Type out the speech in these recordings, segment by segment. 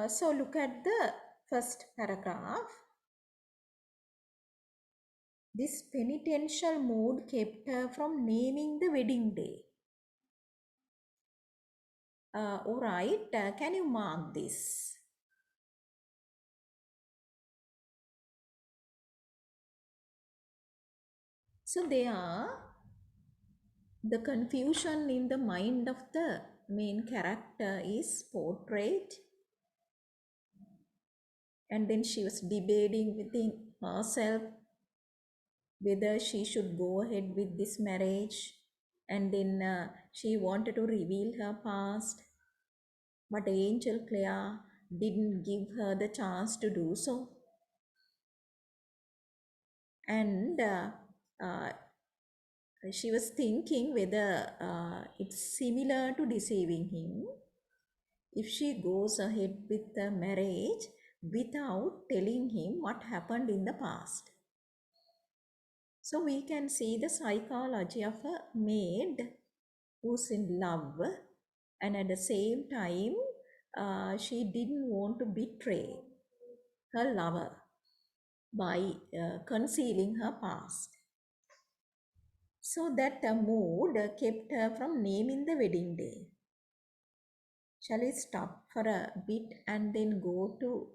So look at the first paragraph. This penitential mood kept her from naming the wedding day. All right, can you mark this? So there, the confusion in the mind of the main character is portrayed, and then she was debating within herself whether she should go ahead with this marriage, and then she wanted to reveal her past, but Angel Claire didn't give her the chance to do so. And uh, she was thinking whether it's similar to deceiving him if she goes ahead with the marriage without telling him what happened in the past. So we can see the psychology of a maid who's in love, and at the same time she didn't want to betray her lover by concealing her past. So that mood kept her from naming the wedding day. Shall we stop for a bit and then go to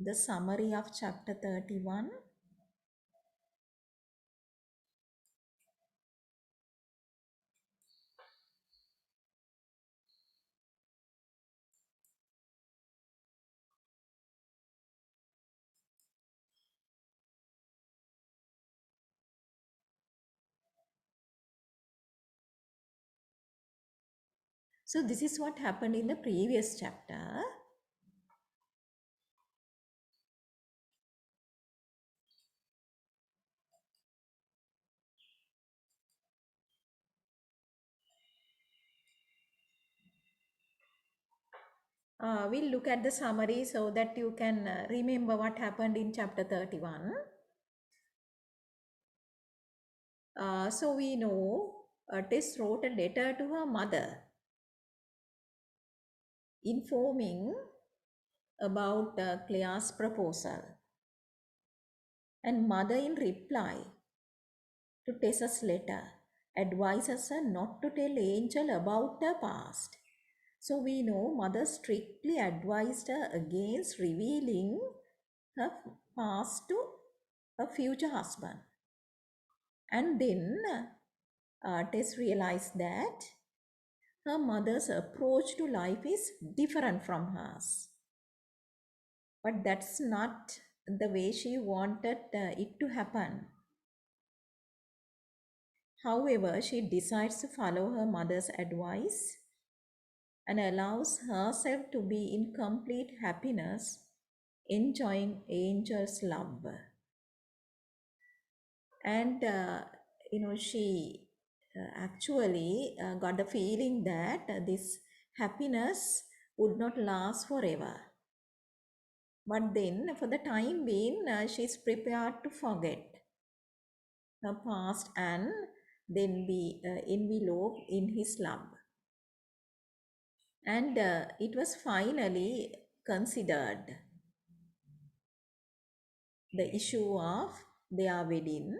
the summary of chapter 31? So this is what happened in the previous chapter. We'll look at the summary so that you can remember what happened in chapter 31. So we know Tess wrote a letter to her mother informing about Claire's proposal. And mother in reply to Tessa's letter advises her not to tell Angel about her past. So we know mother strictly advised her against revealing her past to her future husband. And then Tess realized that her mother's approach to life is different from hers. But that's not the way she wanted it to happen. However, she decides to follow her mother's advice and allows herself to be in complete happiness, enjoying Angel's love. And she actually got the feeling that this happiness would not last forever. But then, for the time being, she's prepared to forget her past and then be enveloped in his love. And it was finally considered the issue of their wedding.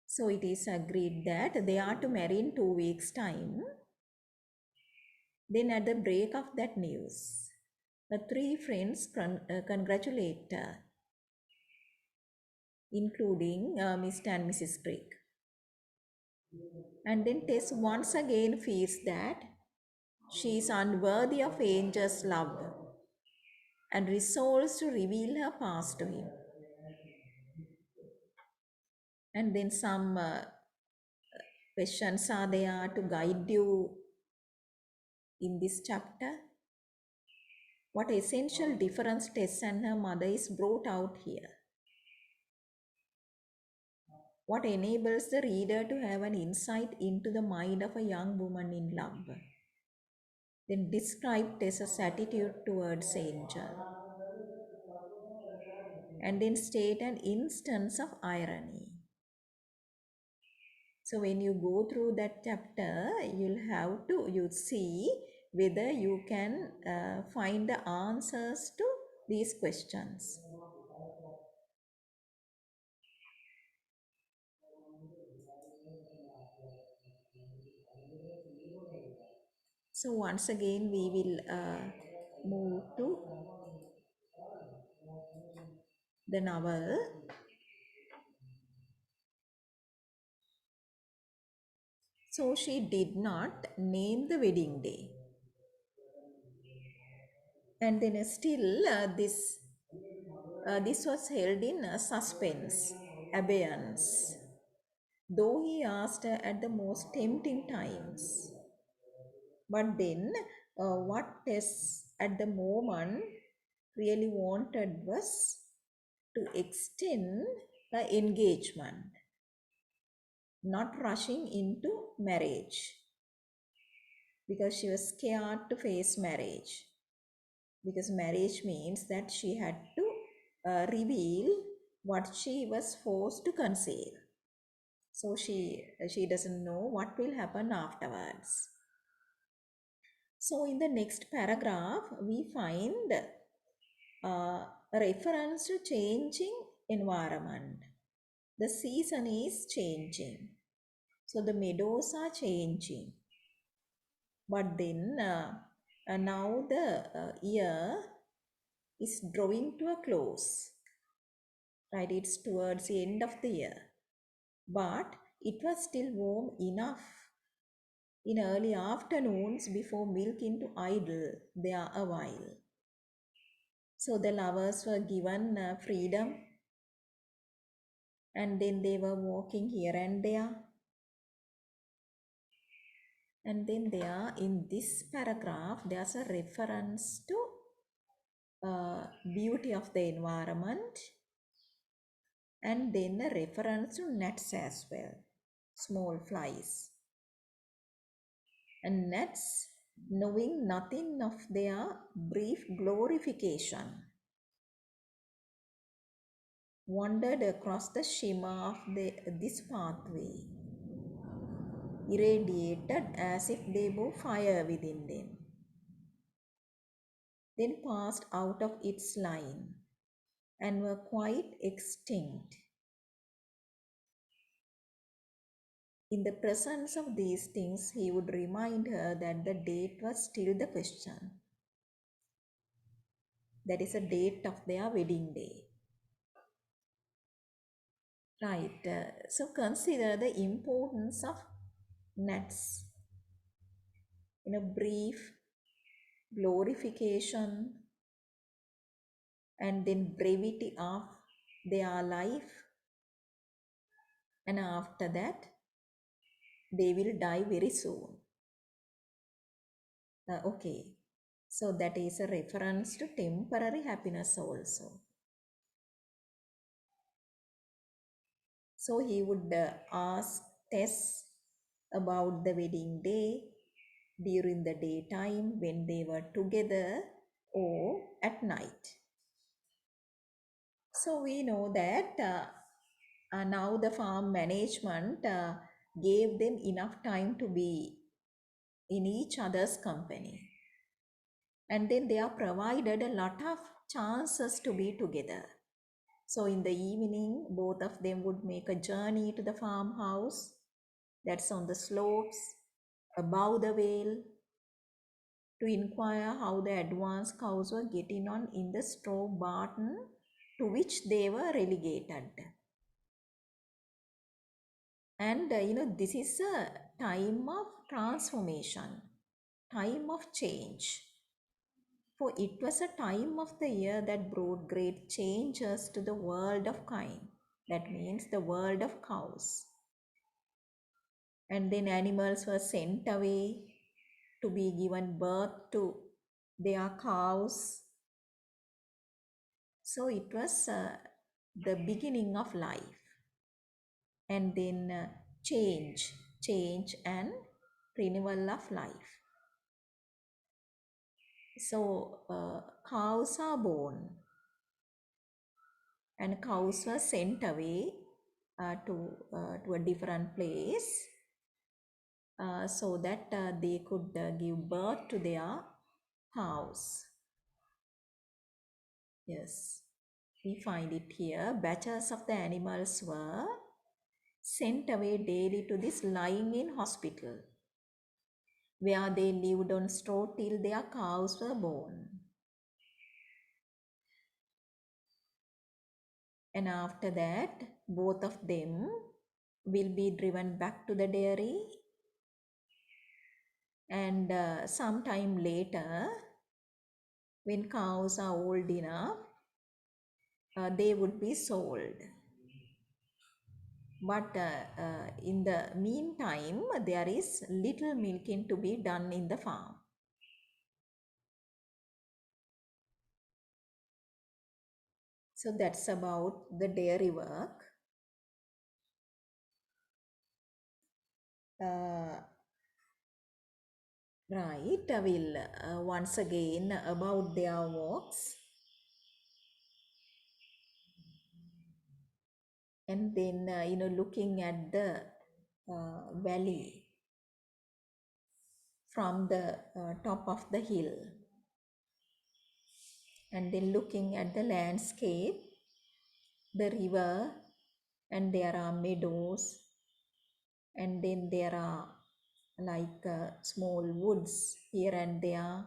So it is agreed that they are to marry in 2 weeks' time. Then, at the break of that news, the three friends congratulate her, including Mr. and Mrs. Crick. And then Tess once again feels that she is unworthy of Angel's love and resolves to reveal her past to him. And then some questions are there to guide you in this chapter. What essential difference Tess and her mother is brought out here? What enables the reader to have an insight into the mind of a young woman in love? Then describe Tess's attitude towards Angel. And then state an instance of irony. So when you go through that chapter, you'll see whether you can find the answers to these questions. So once again we will move to the novel. So she did not name the wedding day. And then still this was held in suspense, abeyance, though he asked at the most tempting times. But then, what Tess at the moment really wanted was to extend the engagement, not rushing into marriage, because she was scared to face marriage. Because marriage means that she had to reveal what she was forced to conceal. So she doesn't know what will happen afterwards. So in the next paragraph, we find a reference to changing environment. The season is changing. So the meadows are changing. But then now the year is drawing to a close. Right, it's towards the end of the year. But it was still warm enough in early afternoons before milking to idle there a while. So the lovers were given freedom, and then they were walking here and there. And then there in this paragraph, there's a reference to beauty of the environment, and then a reference to gnats as well, small flies. And gnats, knowing nothing of their brief glorification, wandered across the shimmer of this pathway, irradiated as if they bore fire within them, then passed out of its line and were quite extinct. In the presence of these things, he would remind her that the date was still the question. That is a date of their wedding day. Right. So consider the importance of nuts in a brief glorification and then brevity of their life, and after that they will die very soon. Okay, so that is a reference to temporary happiness also. So he would ask Tess about the wedding day during the daytime when they were together or at night. So we know that now the farm management gave them enough time to be in each other's company. And then they are provided a lot of chances to be together. So in the evening, both of them would make a journey to the farmhouse that's on the slopes above the vale to inquire how the advanced cows were getting on in the straw barn to which they were relegated. And this is a time of transformation, time of change. For it was a time of the year that brought great changes to the world of kine. That means the world of cows. And then animals were sent away to be given birth to their cows. So it was the beginning of life. And then change and renewal of life. So cows are born, and cows were sent away to a different place, so that they could give birth to their cows. Yes, we find it here. Batches of the animals were sent away daily to this lying in hospital, where they lived on straw till their cows were born. And after that, both of them will be driven back to the dairy, and sometime later, when cows are old enough, they would be sold. But in the meantime, there is little milking to be done in the farm. So that's about the dairy work. Uh, right, I will once again about their walks, and then looking at the valley from the top of the hill, and then looking at the landscape, the river, and there are meadows, and then there are like small woods here and there,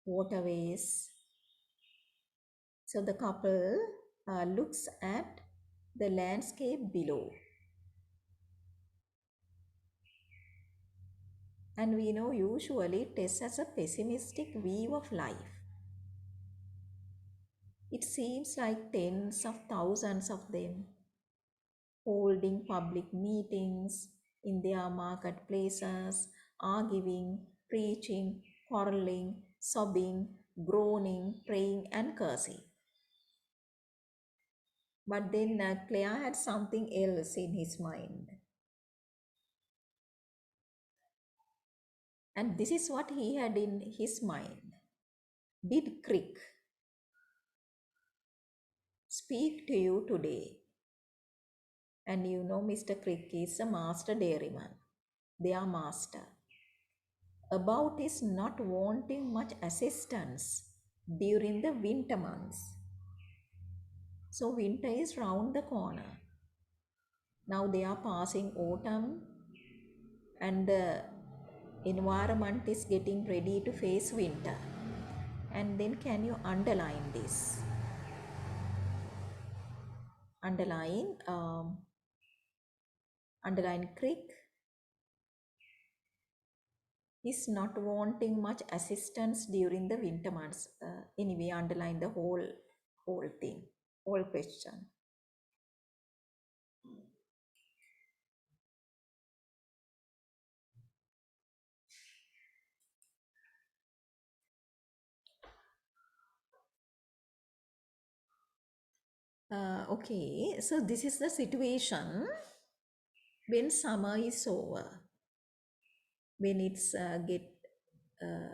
waterways. So the couple looks at the landscape below, and we know usually Tess has a pessimistic view of life. It seems like tens of thousands of them holding public meetings in their marketplaces, arguing, preaching, quarreling, sobbing, groaning, praying, and cursing. But then Claire had something else in his mind. And this is what he had in his mind. Did Crick speak to you today? And you know, Mr. Crick is a master dairyman, their master, about his not wanting much assistance during the winter months. So, winter is round the corner. Now they are passing autumn, and the environment is getting ready to face winter. And then, can you underline this? Underline, underline Crick is not wanting much assistance during the winter months. Anyway, underline the whole thing, whole question. Okay, so this is the situation when summer is over, when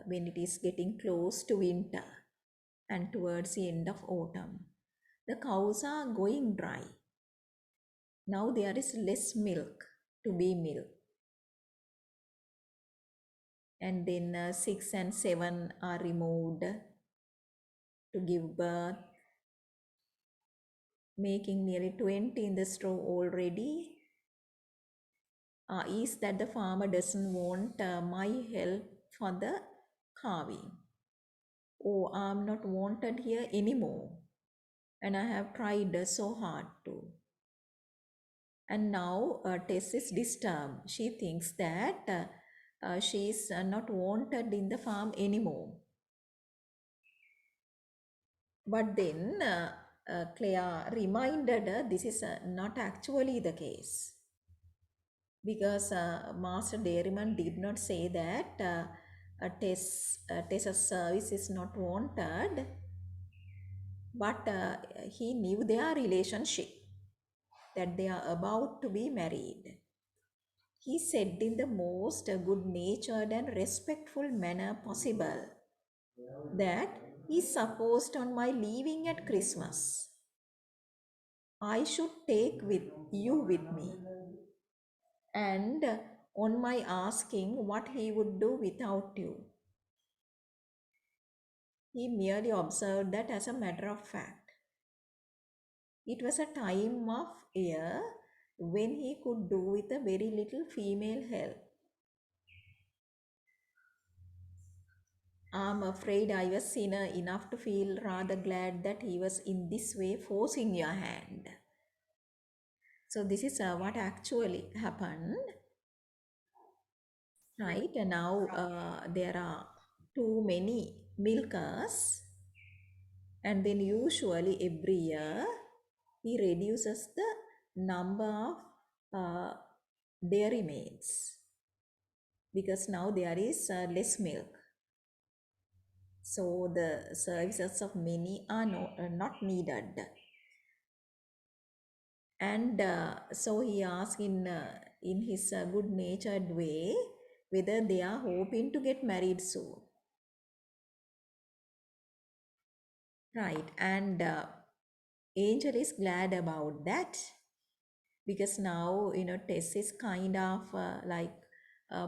when it is getting close to winter and towards the end of autumn. The cows are going dry. Now there is less milk to be milked. And then 6 and 7 are removed to give birth, making nearly 20 in the straw already. Is that the farmer doesn't want my help for the carving? Oh, I'm not wanted here anymore, and I have tried so hard to. And now Tess is disturbed. She thinks that she is not wanted in the farm anymore. But then Claire reminded her this is not actually the case, because Master Dairyman did not say that Tess's service is not wanted, but he knew their relationship, that they are about to be married. He said in the most good natured and respectful manner possible that he supposed on my leaving at Christmas, I should take with you with me, and on my asking what he would do without you. He merely observed that as a matter of fact. It was a time of year when he could do with a very little female help. I'm afraid I was sinner enough to feel rather glad that he was in this way forcing your hand. So this is what actually happened, right? And now there are too many milkers, and then usually every year he reduces the number of uh, dairy maids because now there is less milk. So the services of many are not needed. And so he asked in his good-natured way whether they are hoping to get married soon. Right, and Angel is glad about that because now Tess is kind of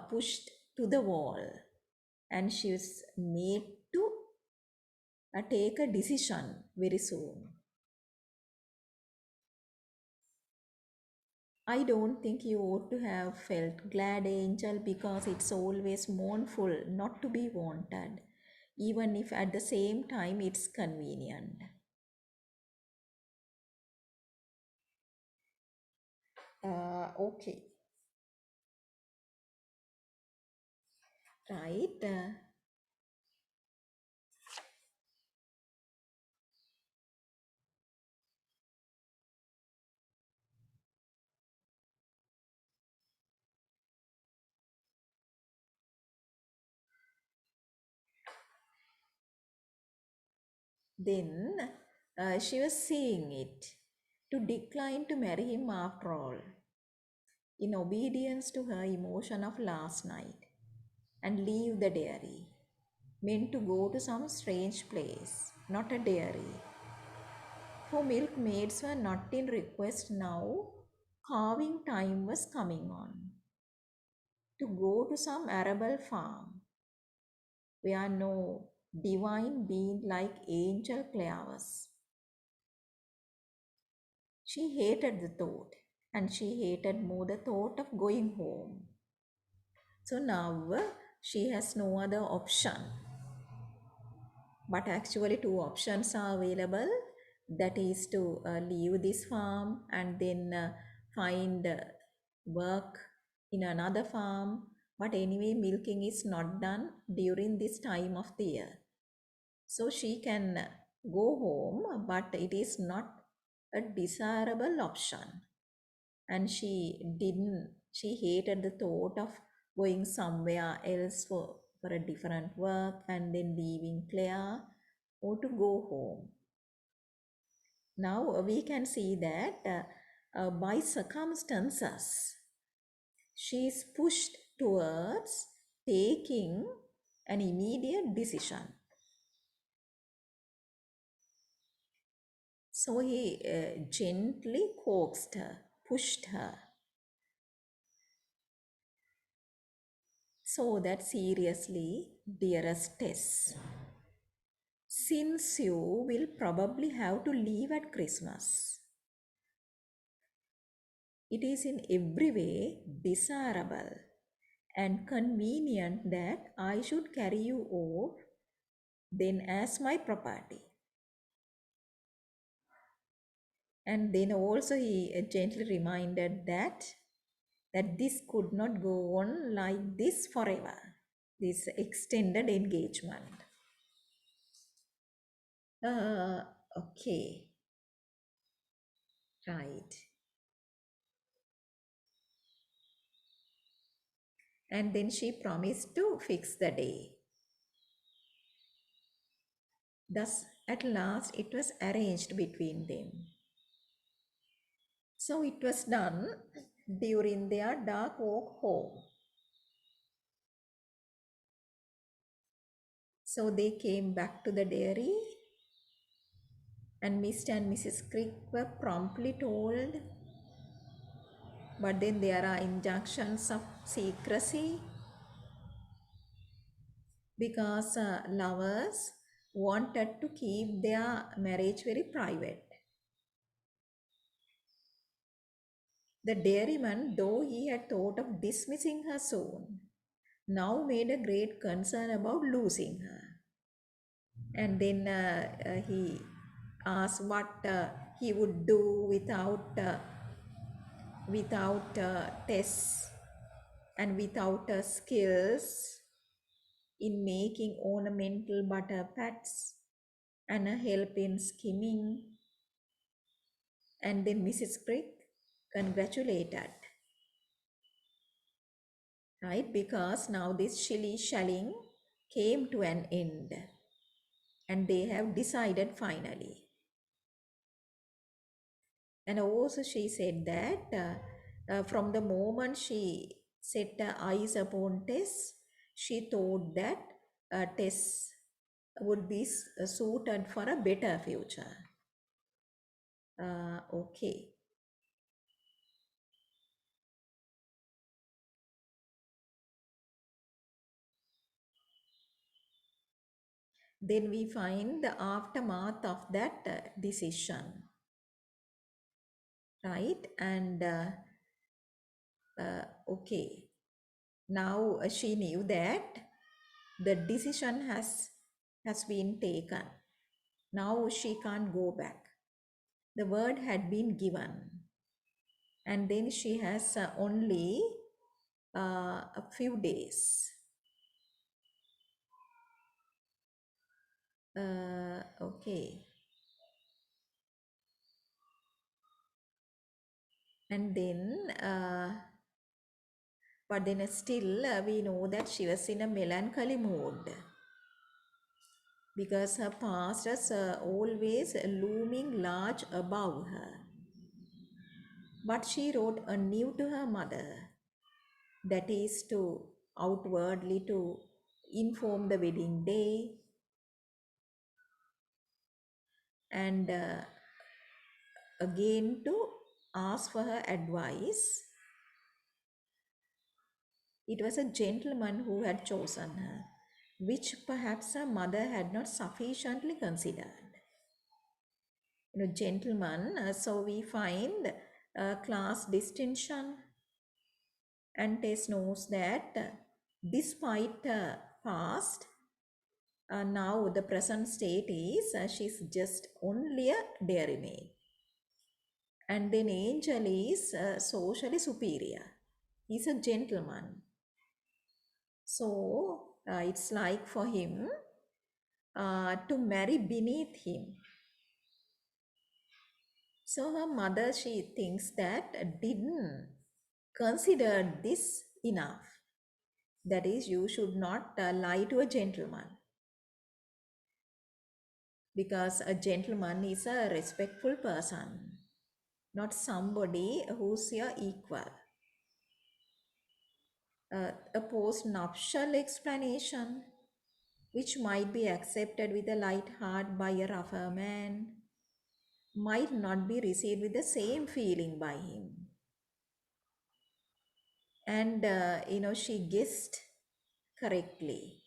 pushed to the wall, and she's made to take a decision very soon. I don't think you ought to have felt glad, Angel, because it's always mournful not to be wanted, even if at the same time it's convenient. Okay, right. Then she was seeing it to decline to marry him after all, in obedience to her emotion of last night, and leave the dairy, meant to go to some strange place, not a dairy. For milkmaids were not in request now, carving time was coming on. To go to some arable farm where no divine being like Angel Clare was. She hated the thought, and she hated more the thought of going home. So now she has no other option. But actually, two options are available, that is to leave this farm and then find work in another farm. But anyway, milking is not done during this time of the year. So she can go home, but it is not a desirable option. And she hated the thought of going somewhere else for a different work and then leaving Claire or to go home. Now we can see that by circumstances, she is pushed towards taking an immediate decision. So he gently coaxed her, pushed her, so that seriously, dearest Tess, since you will probably have to leave at Christmas, it is in every way desirable and convenient that I should carry you off then as my property. And then also he gently reminded that this could not go on like this forever, this extended engagement. Uh, okay, right. And then she promised to fix the day. Thus, at last, it was arranged between them. So it was done during their dark walk home. So they came back to the dairy, and Mr. and Mrs. Crick were promptly told But then there are injunctions of secrecy because lovers wanted to keep their marriage very private. The dairyman, though he had thought of dismissing her soon, now made a great concern about losing her. And then he asked what he would do without Tess and without her skills in making ornamental butter pats and a help in skimming. And then Mrs. Crick congratulated, right? Because now this shilly shallying came to an end and they have decided finally. And also she said that from the moment she set her eyes upon Tess, she thought that Tess would be suited for a better future. Okay. Then we find the aftermath of that decision, right? And okay, now she knew that the decision has been taken. Now she can't go back. The word had been given, and then she has only a few days. Okay, and then but then still we know that she was in a melancholy mood because her past is always looming large above her. But she wrote anew to her mother, that is to outwardly to inform the wedding day and again to ask for her advice. It was a gentleman who had chosen her, which perhaps her mother had not sufficiently considered. Gentleman, so we find class distinction, and Tess knows that despite past, now the present state is she's just only a dairymaid. And then Angel is socially superior. He's a gentleman. So it's like for him to marry beneath him. So her mother, she thinks that didn't consider this enough. That is, you should not lie to a gentleman because a gentleman is a respectful person, not somebody who's your equal. A post-nuptial explanation, which might be accepted with a light heart by a rougher man, might not be received with the same feeling by him. And she guessed correctly,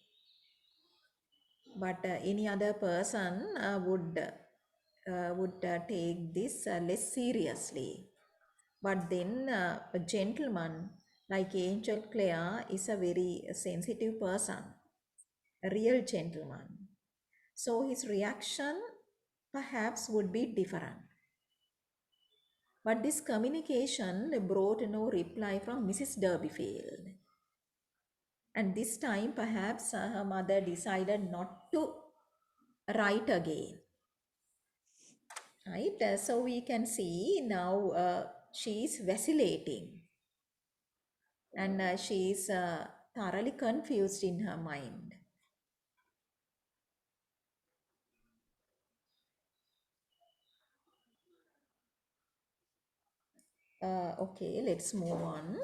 but any other person would take this less seriously. But then a gentleman like Angel Clare is a very sensitive person, a real gentleman. So his reaction perhaps would be different. But this communication brought no reply from Mrs. Derbyfield. And this time, perhaps her mother decided not to write again. Right? So we can see now she is vacillating and she is thoroughly confused in her mind. Okay, let's move on.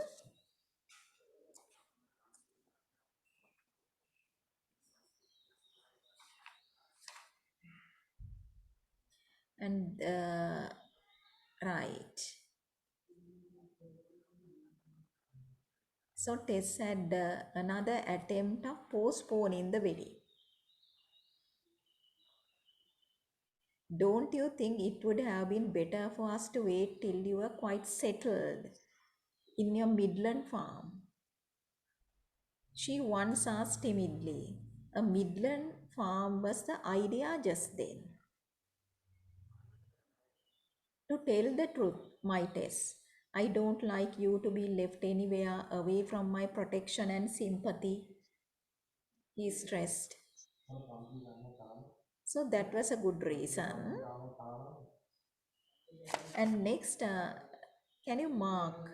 And right. So Tess had another attempt of postponing the wedding. Don't you think it would have been better for us to wait till you were quite settled in your Midland farm? She once asked timidly. A Midland farm was the idea just then. To tell the truth, my Tess, I don't like you to be left anywhere away from my protection and sympathy. He stressed. So that was a good reason. And next, can you mark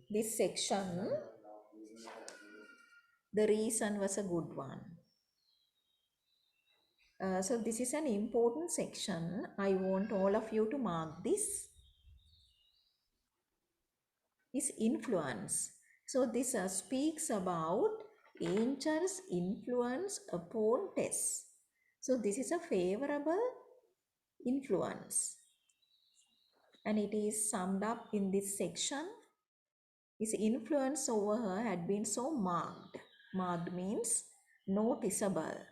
this section? The reason was a good one. So this is an important section. I want all of you to mark this. Is influence. So this speaks about Angel's influence upon Tess. So this is a favorable influence. And it is summed up in this section. His influence over her had been so marked. Marked means noticeable.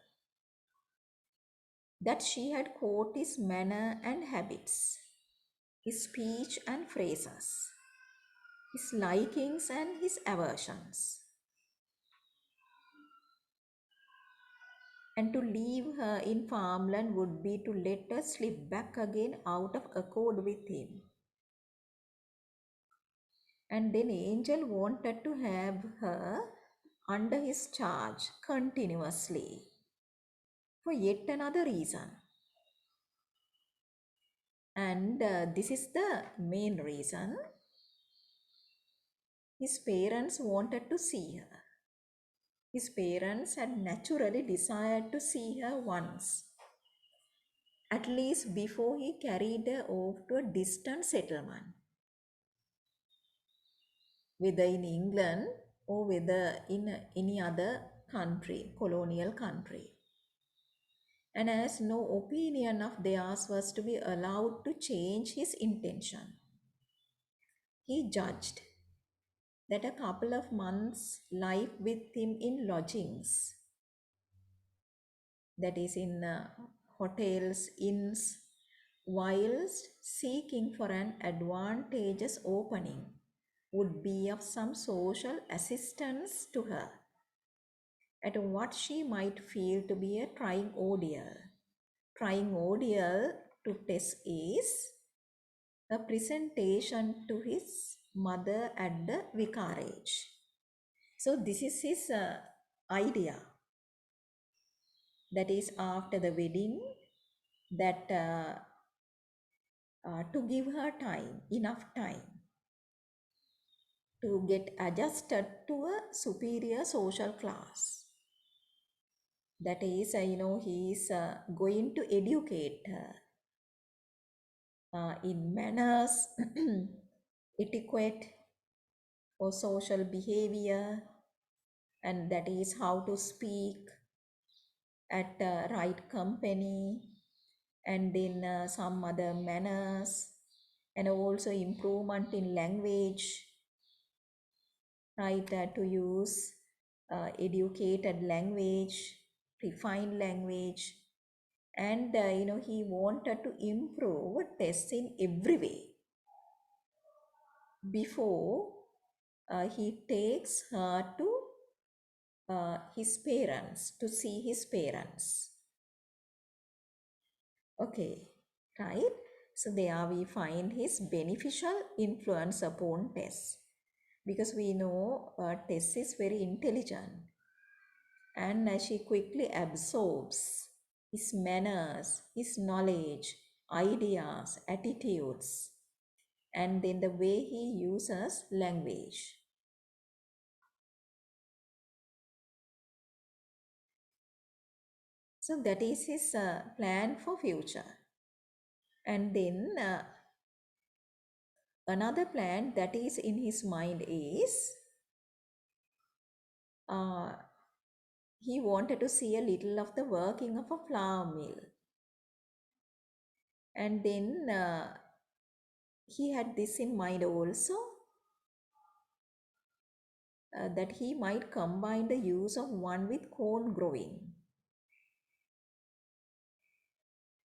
That she had caught his manner and habits, his speech and phrases, his likings and his aversions. And to leave her in farmland would be to let her slip back again out of accord with him. And then Angel wanted to have her under his charge continuously for yet another reason. And this is the main reason. His parents wanted to see her. His parents had naturally desired to see her once, at least before he carried her off to a distant settlement, whether in England or whether in any other country, colonial country. And as no opinion of theirs was to be allowed to change his intention, he judged that a couple of months' life with him in lodgings, that is in hotels, inns, whilst seeking for an advantageous opening, would be of some social assistance to her at what she might feel to be a trying ordeal. Trying ordeal to Tess is a presentation to his mother at the vicarage. So this is his idea, that is after the wedding, that to give her time, enough time to get adjusted to a superior social class. That is, he is going to educate her in manners, etiquette, or social behavior, and that is how to speak at right company, and then some other manners, and also improvement in language, right? To use educated language, refined language, and he wanted to improve Tess in every way before he takes her to his parents, to see his parents. Okay, right? So there we find his beneficial influence upon Tess, because we know Tess is very intelligent, and she quickly absorbs his manners, his knowledge, ideas, attitudes, and then the way he uses language. So that is his plan for future. And then another plan that is in his mind is uh, he wanted to see a little of the working of a flour mill. And then he had this in mind also. that he might combine the use of one with corn growing.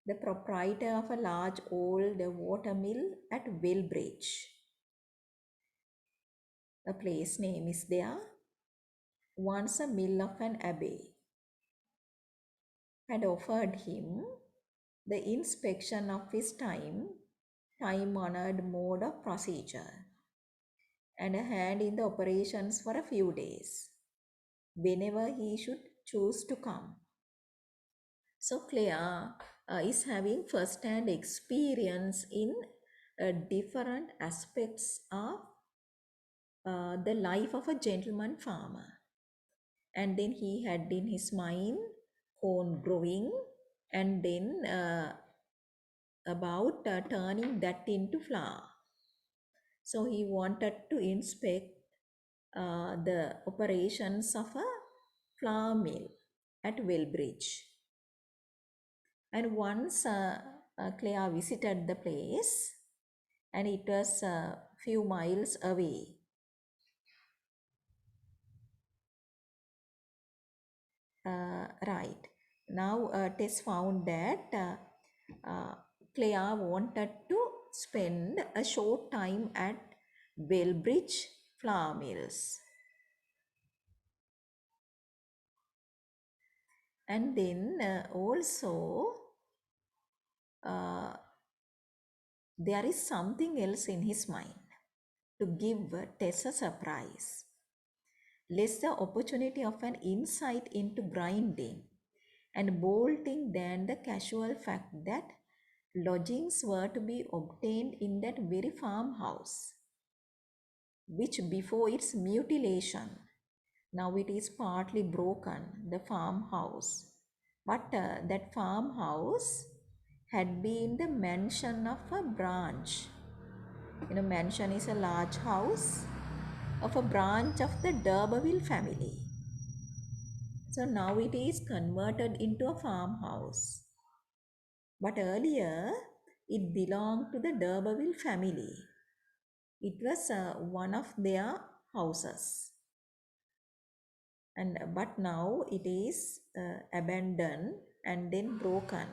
The proprietor of a large old water mill at Wellbridge, a place name is there, once a mill of an abbey, had offered him the inspection of his time-honored mode of procedure, and a hand in the operations for a few days, whenever he should choose to come. So Claire is having first-hand experience in different aspects of the life of a gentleman farmer. And then he had in his mind corn growing, and then about turning that into flour. So he wanted to inspect the operations of a flour mill at Wellbridge. And once Claire visited the place, and it was a few miles away. Right. Now Tess found that Claire wanted to spend a short time at Wellbridge flour mills. And then also there is something else in his mind to give Tess a surprise. Less the opportunity of an insight into grinding and bolting than the casual fact that lodgings were to be obtained in that very farmhouse, which before its mutilation, now it is partly broken, the farmhouse. But that farmhouse had been the mansion of a branch. Mansion is a large house of a branch of the D'Urberville family. So now it is converted into a farmhouse. But earlier, it belonged to the D'Urberville family. It was one of their houses. But now it is abandoned and then broken.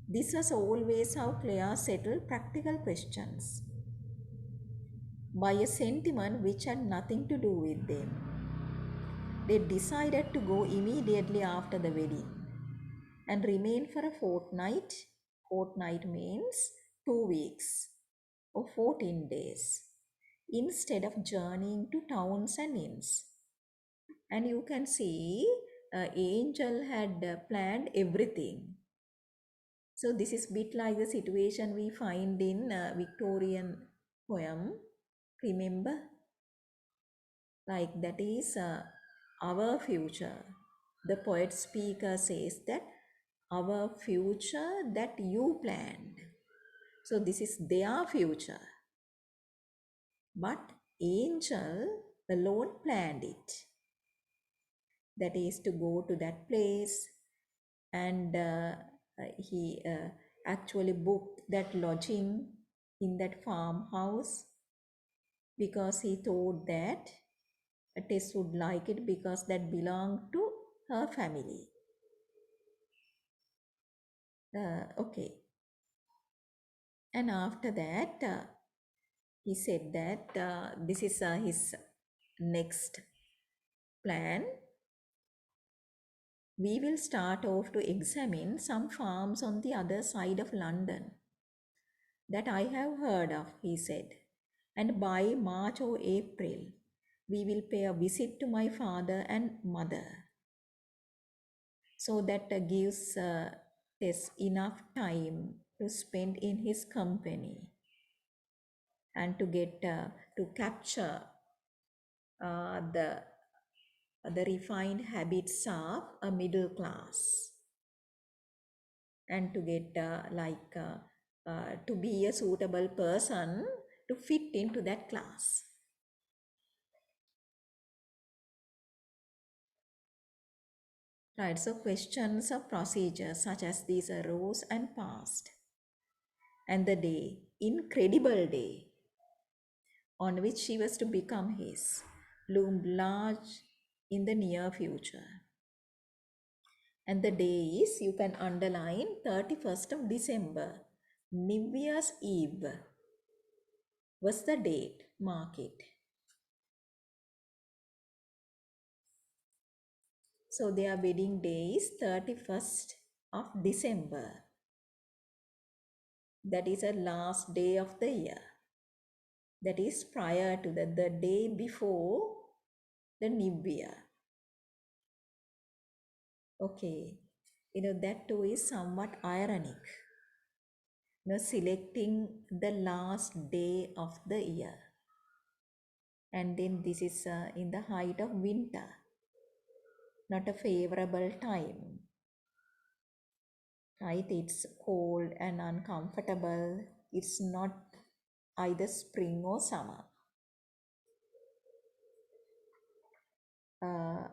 This was always how Claire settled practical questions, by a sentiment which had nothing to do with them. They decided to go immediately after the wedding and remain for a fortnight. Fortnight means 2 weeks or 14 days, instead of journeying to towns and inns. And you can see Angel had planned everything. So this is bit like the situation we find in Victorian poem. Remember? Like that is our future. The poet speaker says that our future that you planned. So this is their future. But Angel alone planned it. That is to go to that place, and he actually booked that lodging in that farmhouse because he thought that Tess would like it because that belonged to her family. Okay. And after that, he said that this is his next plan. We will start off to examine some farms on the other side of London that I have heard of, he said. And by March or April, we will pay a visit to my father and mother. So that gives Tess enough time to spend in his company and to get to capture the refined habits of a middle class, and to get to be a suitable person to fit into that class. Right, so questions of procedures such as these arose and passed. And the day, incredible day, on which she was to become his, loom large in the near future. And the day is, you can underline 31st of December. New Year's Eve was the date. Mark it. So their wedding day is 31st of December. That is the last day of the year. That is prior to the day before the New Year. Okay. That too is somewhat ironic. Selecting the last day of the year. And then this is in the height of winter. Not a favorable time. Right? It's cold and uncomfortable. It's not either spring or summer. Uh,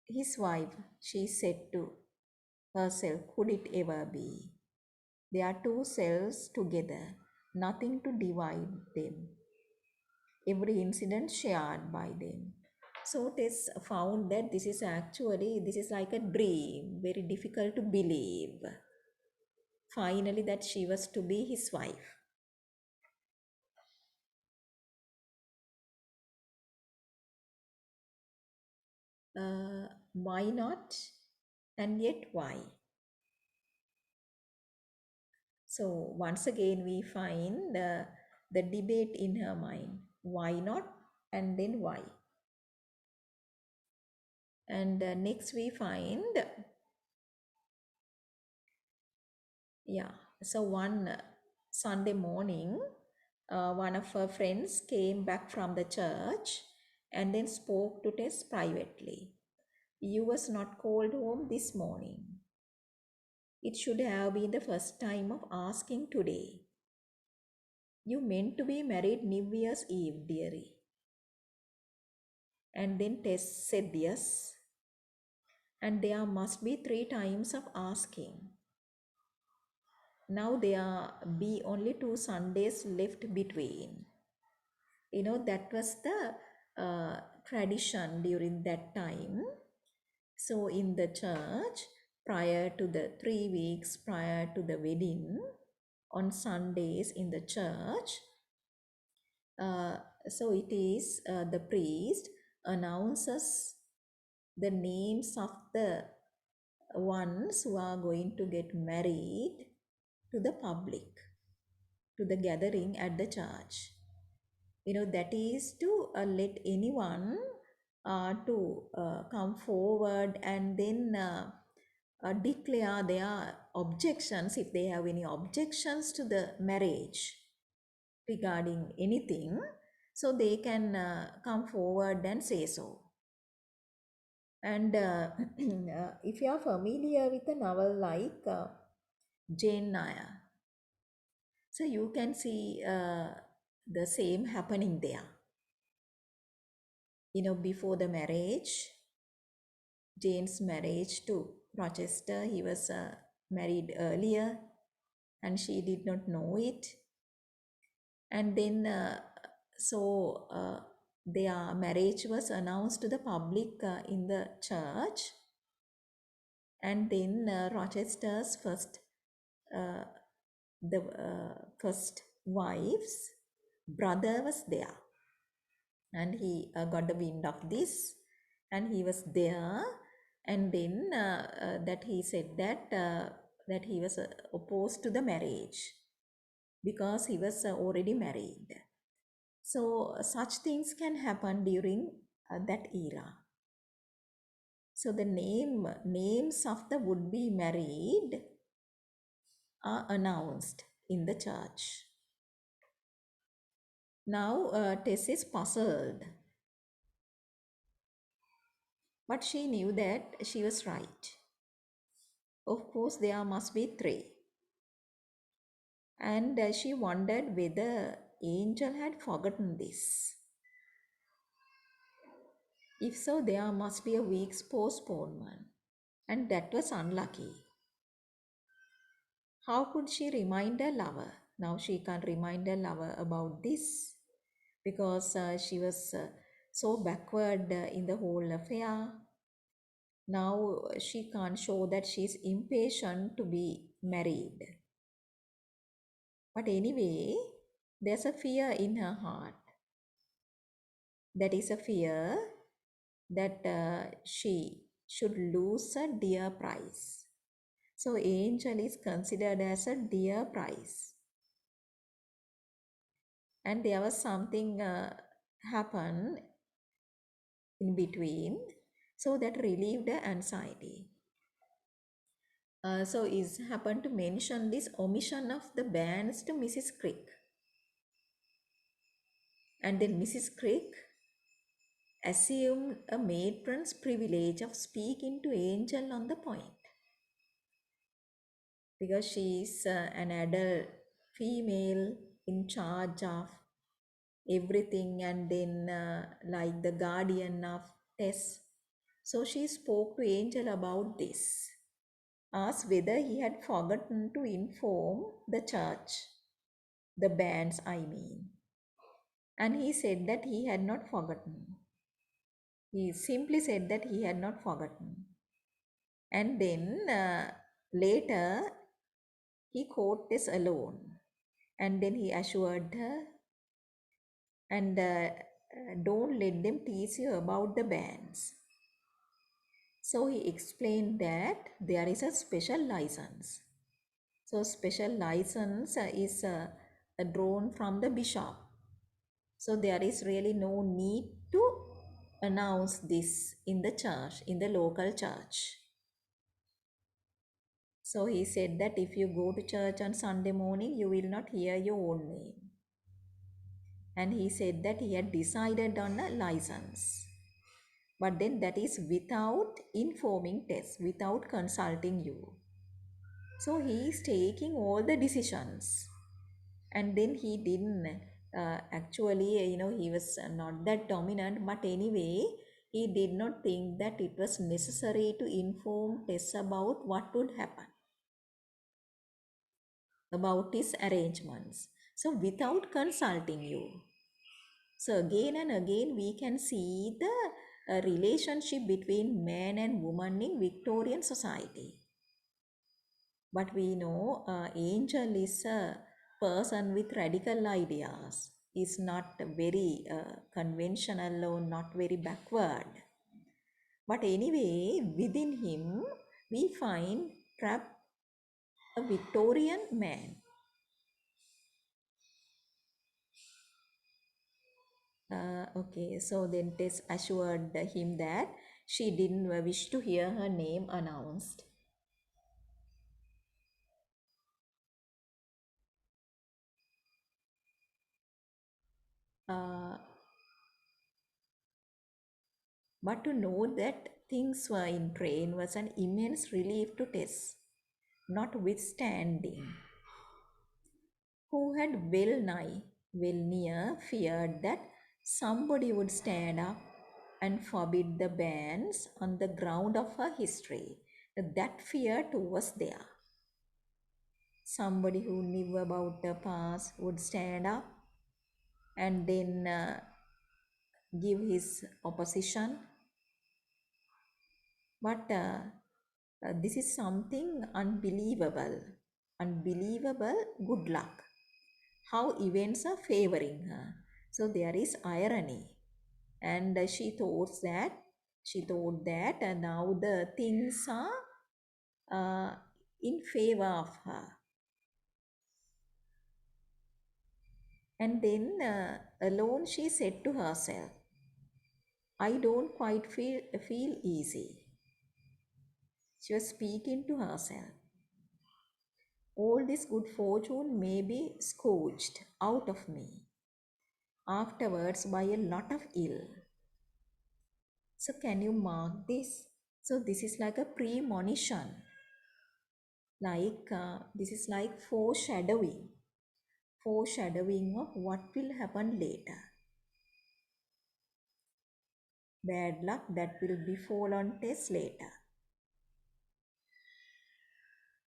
his wife, she said to herself, could it ever be? There are two selves together, nothing to divide them. Every incident shared by them. So Tess found that this is like a dream, very difficult to believe. Finally, that she was to be his wife. Why not? And yet why? So once again, we find the debate in her mind. Why not? And then why? And next we find, yeah, so one Sunday morning, one of her friends came back from the church and then spoke to Tess privately. You was not called home this morning. It should have been the first time of asking today. You meant to be married New Year's Eve, dearie. And then Tess said yes. And there must be 3 times of asking. Now there be only 2 Sundays left between. That was the tradition during that time. So in the church, prior to the 3 weeks prior to the wedding, on Sundays in the church, uh, so it is the priest announces the names of the ones who are going to get married to the public, to the gathering at the church. That is to let anyone to come forward and then declare their objections, if they have any objections to the marriage regarding anything, so they can come forward and say so. And if you are familiar with a novel like Jane Eyre, so you can see the same happening there. Before the marriage, Jane's marriage to Rochester, he was married earlier and she did not know it. And then, their marriage was announced to the public in the church. And then Rochester's uh, first wife's brother was there, and he got the wind of this, and he was there, and then that he said that he was opposed to the marriage because he was already married. So such things can happen during that era. So the names of the would-be married are announced in the church. Now Tess is puzzled, but she knew that she was right. Of course, there must be 3. And she wondered whether Angel had forgotten this. If so, there must be a week's postponement. And that was unlucky. How could she remind her lover? Now she can't remind her lover about this because she was so backward in the whole affair. Now she can't show that she's impatient to be married. But anyway, there's a fear in her heart. That is a fear that she should lose a dear prize. So angel is considered as a dear prize. And there was something happen in between, so that relieved the anxiety. So is happened to mention this omission of the banns to Mrs. Crick. And then Mrs. Crick assumed a matron's privilege of speaking to Angel on the point, because she is an adult female in charge of everything, and then like the guardian of Tess. So she spoke to Angel about this, asked whether he had forgotten to inform the church, the bands I mean. And he said that he had not forgotten. He simply said that he had not forgotten. And then later he caught Tess alone. And then he assured her, and don't let them tease you about the bands. So he explained that there is a special license. So special license is drawn from the bishop. So there is really no need to announce this in the church, in the local church. So he said that if you go to church on Sunday morning, you will not hear your own name. And he said that he had decided on a license. But then that is without informing Tess, without consulting you. So he is taking all the decisions. And then he didn't actually, he was not that dominant. But anyway, he did not think that it was necessary to inform Tess about what would happen, about his arrangements. So without consulting you. So again and again we can see the relationship between man and woman in Victorian society. But we know Angel is a person with radical ideas. Is not very conventional or not very backward. But anyway, within him we find trapped a Victorian man. Okay, so then Tess assured him that she didn't wish to hear her name announced. Uh, but to know that things were in train was an immense relief to Tess, notwithstanding, who had well near feared that somebody would stand up and forbid the bans on the ground of her history. That fear too was there. Somebody who knew about the past would stand up and then give his opposition. But this is something unbelievable, unbelievable good luck. How events are favoring her. So there is irony, and she thought that now the things are in favor of her. And then alone she said to herself, I don't quite feel easy. She was speaking to herself. All this good fortune may be scourged out of me afterwards by a lot of ill. So can you mark this? So this is like a premonition. Like this is like foreshadowing of what will happen later. Bad luck that will befall on Tess later.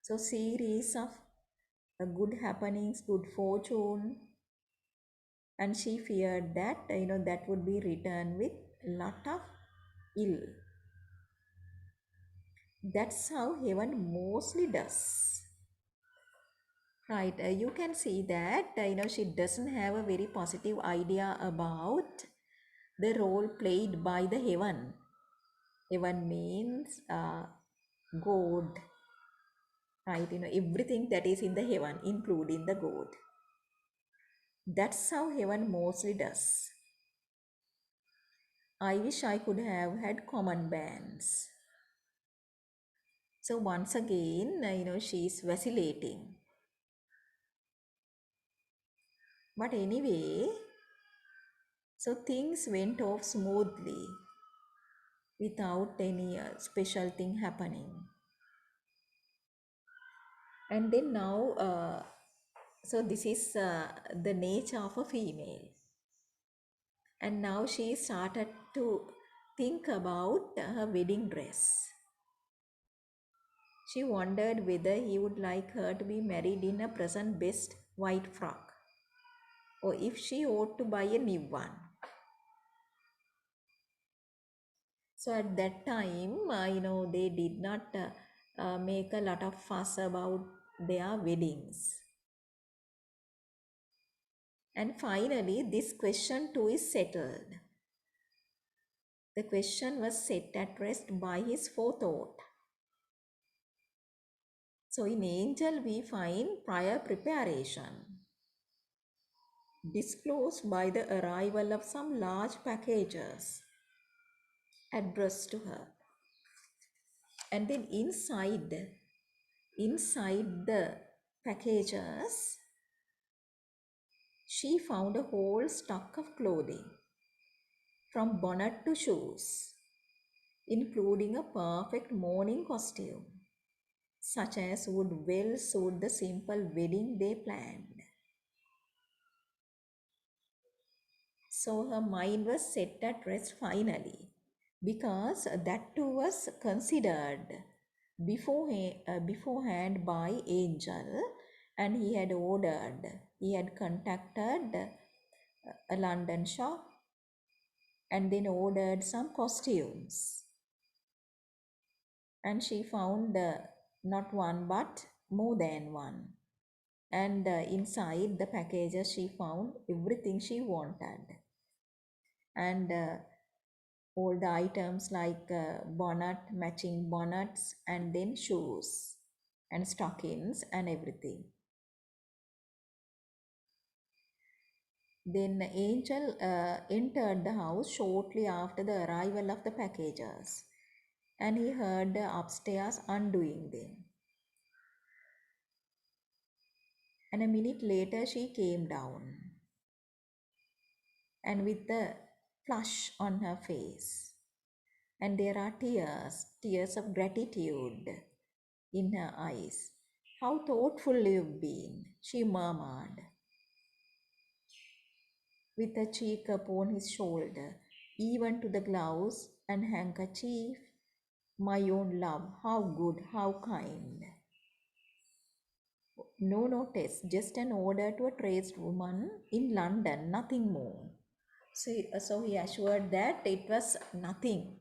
So series of good happenings, good fortune, and she feared that that would be returned with lot of ill. That's how heaven mostly does. Right, you can see that she doesn't have a very positive idea about the role played by the heaven. Heaven means God, right? Everything that is in the heaven, including the God. That's how heaven mostly does. I wish I could have had common bands. So once again, she is vacillating. But anyway, so things went off smoothly without any special thing happening. And then now, so this is the nature of a female. And now she started to think about her wedding dress. She wondered whether he would like her to be married in a present best white frock or if she ought to buy a new one. So at that time, they did not make a lot of fuss about their weddings. And finally, this question too is settled. The question was set at rest by his forethought. So in angel, we find prior preparation disclosed by the arrival of some large packages addressed to her. And then inside the packages, she found a whole stock of clothing from bonnet to shoes, including a perfect morning costume, such as would well suit the simple wedding they planned. So her mind was set at rest finally, because that too was considered beforehand by Angel, and he had contacted a London shop and then ordered some costumes. And she found not one but more than one. And inside the packages, she found everything she wanted. And all the items like bonnet, matching bonnets, and then shoes and stockings and everything. Then Angel entered the house shortly after the arrival of the packages, and he heard upstairs undoing them. And a minute later, she came down, and with the flush on her face, and there are tears of gratitude in her eyes. How thoughtful you've been, she murmured, with a cheek upon his shoulder, even to the gloves and handkerchief. My own love, how good, how kind. No notice, just an order to a tradeswoman in London, nothing more. So he assured that it was nothing.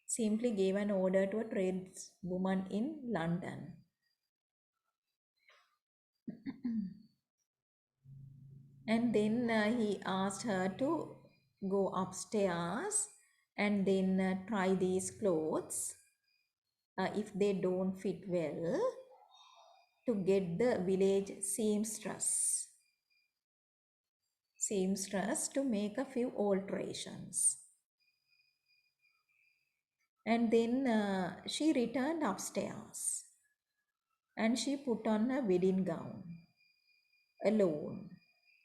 Simply gave an order to a tradeswoman in London. And then he asked her to go upstairs and then try these clothes. If they don't fit well, to get the village seamstress to make a few alterations. And then she returned upstairs and she put on a wedding gown alone.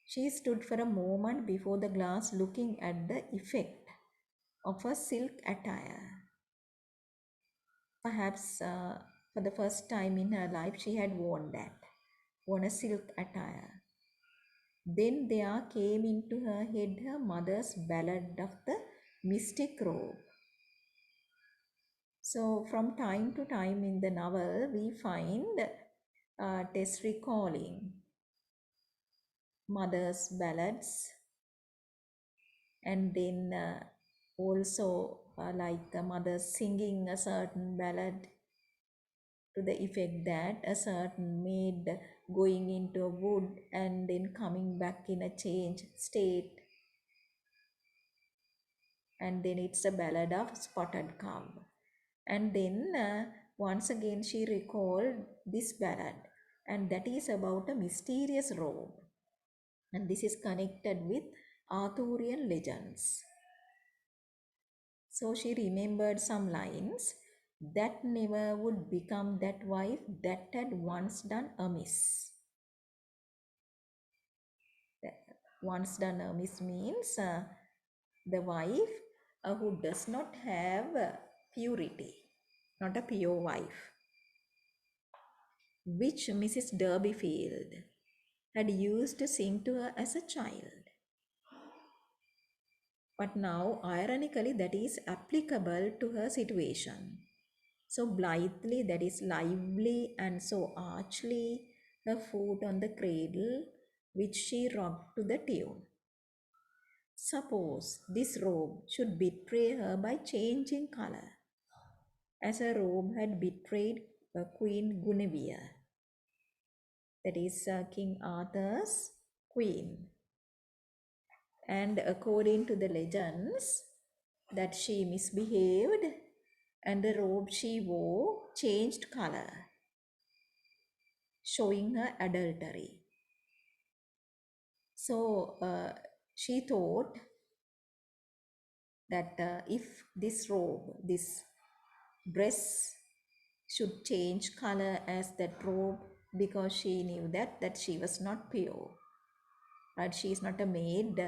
She stood for a moment before the glass looking at the effect of her silk attire. Perhaps for the first time in her life she had worn a silk attire. Then there came into her head her mother's ballad of the mystic robe. So from time to time in the novel we find Tess recalling mother's ballads, and then also like a mother singing a certain ballad to the effect that a certain maid going into a wood and then coming back in a changed state, and then it's a ballad of spotted cow. And then once again she recalled this ballad, and that is about a mysterious robe, and this is connected with Arthurian legends. So she remembered some lines: that never would become that wife that had once done amiss. Once done amiss means the wife who does not have purity, not a pure wife, which Mrs. Derbyfield had used to sing to her as a child. But now, ironically, that is applicable to her situation. So blithely, that is lively, and so archly, her foot on the cradle, which she rocked to the tune. Suppose this robe should betray her by changing color, as a robe had betrayed Queen Guinevere, that is King Arthur's queen. And according to the legends, that she misbehaved and the robe she wore changed color, showing her adultery. So she thought that if this robe, this dress should change color as that robe, because she knew that she was not pure, right? She is not a maid,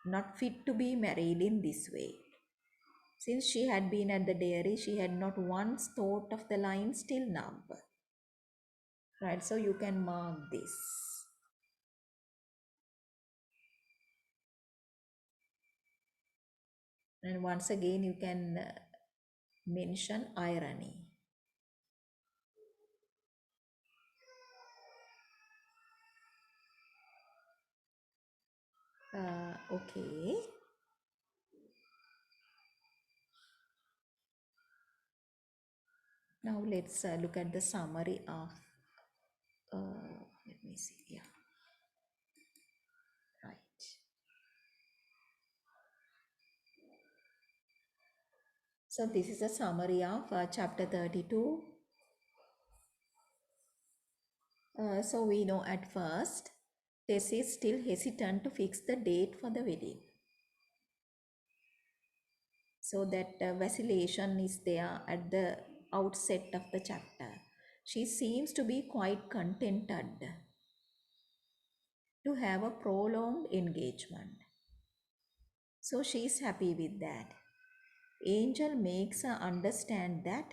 not fit to be married in this way. Since she had been at the dairy, she had not once thought of the lines till now, right? So you can mark this. And once again, you can mention irony. Okay. Now let's look at the summary of, let me see, yeah, right. So this is a summary of chapter 32. So we know at first, Tess is still hesitant to fix the date for the wedding. So that vacillation is there at the outset of the chapter. She seems to be quite contented to have a prolonged engagement. So she is happy with that. Angel makes her understand that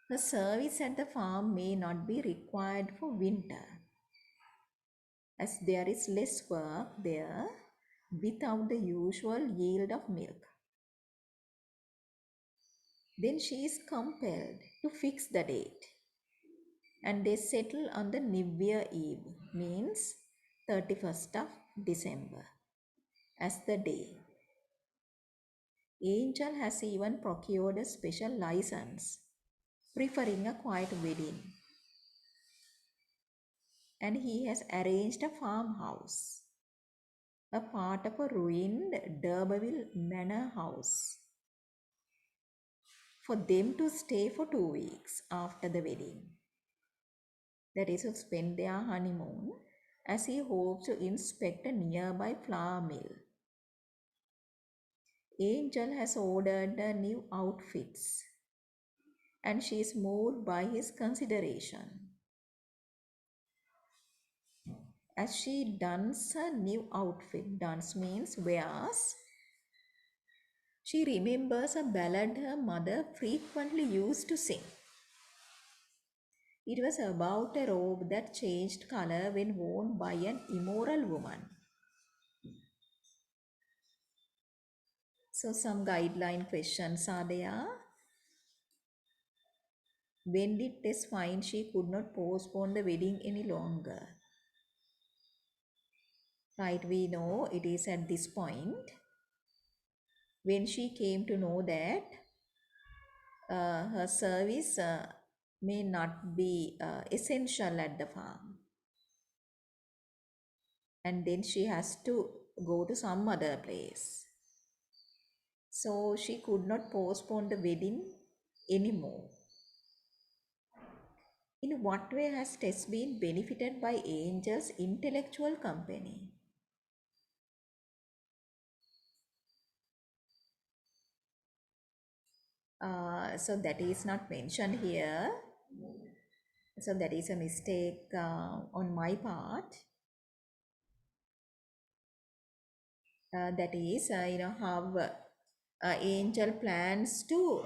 her service at the farm may not be required for winter, as there is less work there without the usual yield of milk. Then she is compelled to fix the date, and they settle on the New Year Eve, means 31st of December, as the day. Angel has even procured a special license, preferring a quiet wedding, and he has arranged a farmhouse, a part of a ruined D'Urberville Manor house, for them to stay for 2 weeks after the wedding. That is, to spend their honeymoon, as he hopes to inspect a nearby flour mill. Angel has ordered new outfits, and she is moved by his consideration. As she dons her new outfit, dons means wears, she remembers a ballad her mother frequently used to sing. It was about a robe that changed color when worn by an immoral woman. So some guideline questions are there. When did Tess find she could not postpone the wedding any longer? right? We know it is at this point when she came to know that her service may not be essential at the farm, and then she has to go to some other place. So she could not postpone the wedding anymore. In what way has Tess been benefited by Angel's intellectual company? So that is not mentioned here. So that is a mistake on my part. That is, how Angel plans to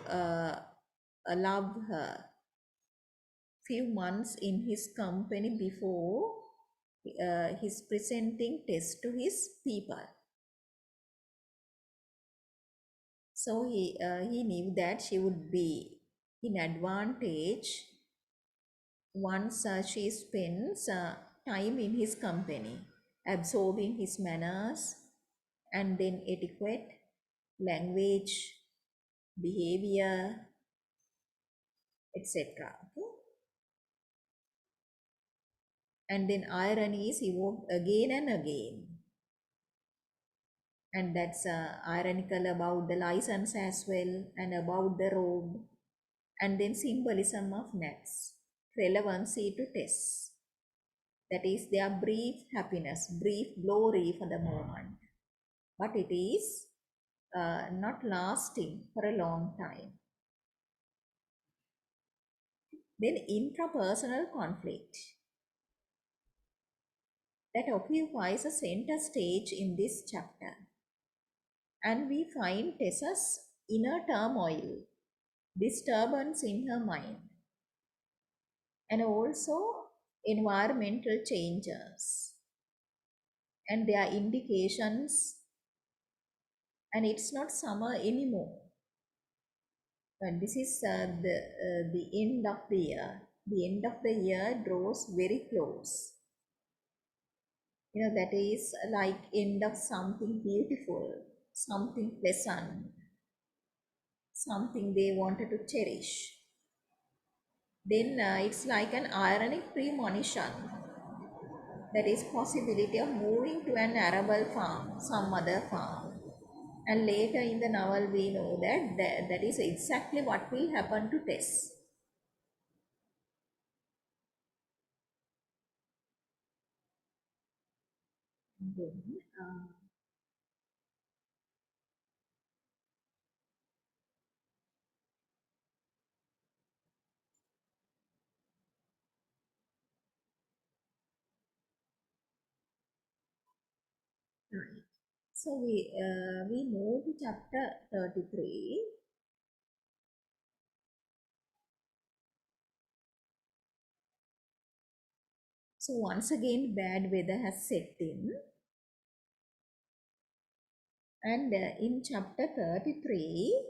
love her few months in his company before he's presenting Tess to his people. So he knew that she would be in advantage once she spends time in his company, absorbing his manners and then etiquette, language, behavior, etc. Okay? And then irony is evoked again and again. And that's ironical about the license as well, and about the robe, and then symbolism of nets, relevancy to Tess. That is their brief happiness, brief glory for the moment. But it is not lasting for a long time. Then intrapersonal conflict that occupies a center stage in this chapter. And we find Tessa's inner turmoil, disturbance in her mind, and also environmental changes and their indications. And it's not summer anymore. And this is the end of the year. The end of the year draws very close. That is like end of something beautiful, something pleasant, something they wanted to cherish. Then it's like an ironic premonition, that is possibility of moving to an arable farm, some other farm. And later in the novel we know that that is exactly what will happen to Tess. Then, right. So we move to chapter 33. So once again bad weather has set in, and in chapter 33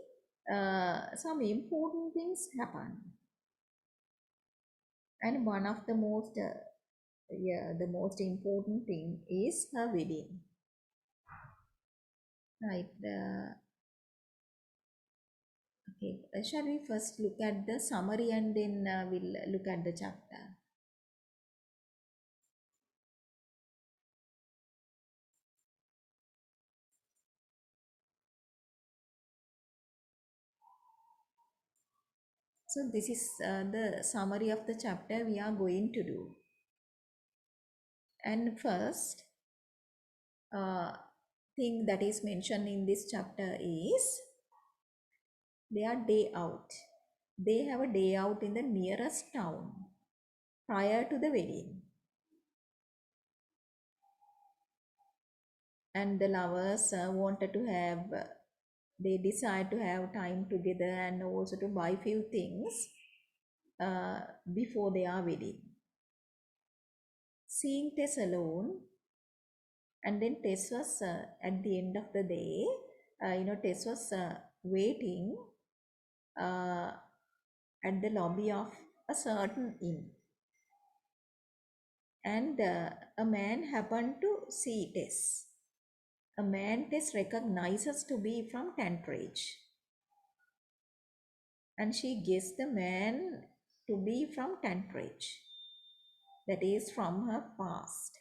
some important things happen, and one of the most the most important thing is her wedding, right? Okay, shall we first look at the summary and then we'll look at the chapter. So this is the summary of the chapter we are going to do. And first thing that is mentioned in this chapter is their day out. They have a day out in the nearest town prior to the wedding. And the lovers wanted to have, they decide to have time together and also to buy few things before their wedding. Seeing Tess alone, and then Tess was at the end of the day, Tess was waiting at the lobby of a certain inn. and a man happened to see Tess. A man Tess recognizes to be from Tantridge, and she guessed the man to be from Tantridge, that is from her past.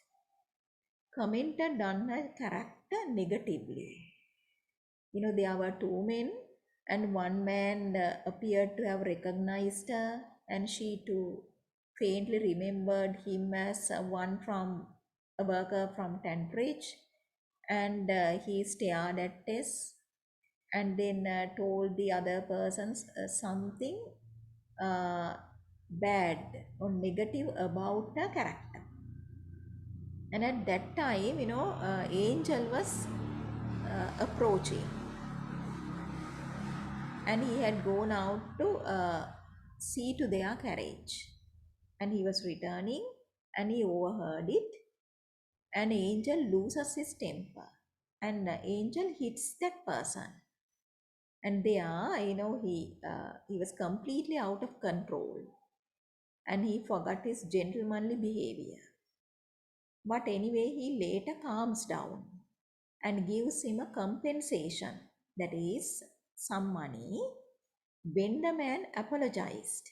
Commented on her character negatively. There were two men, and one man appeared to have recognized her, and she too faintly remembered him as one from a worker from Tantridge, and he stared at Tess and then told the other persons something uh, bad or negative about her character. And at that time, Angel was approaching, and he had gone out to see to their carriage. And he was returning, and he overheard it, and Angel loses his temper, and Angel hits that person. And there, he was completely out of control, and he forgot his gentlemanly behavior. But anyway, he later calms down and gives him a compensation, that is, some money, when the man apologized,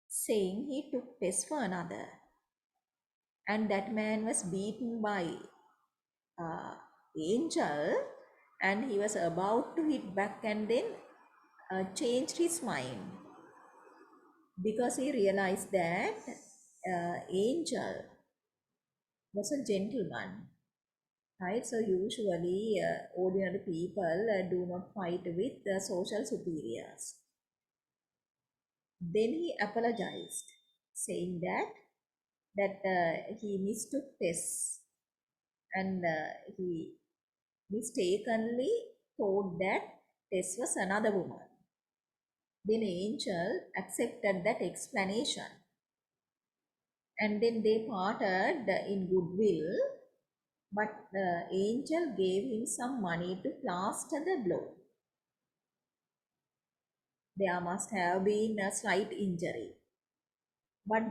saying he took Tess for another, and that man was beaten by uh, Angel, and he was about to hit back and then changed his mind because he realized that Angel was a gentleman. Right, so usually ordinary people do not fight with social superiors. Then he apologized, saying that he mistook Tess, and he mistakenly thought that Tess was another woman. Then Angel accepted that explanation, and then they parted in goodwill. But Angel gave him some money to plaster the blow. There must have been a slight injury. But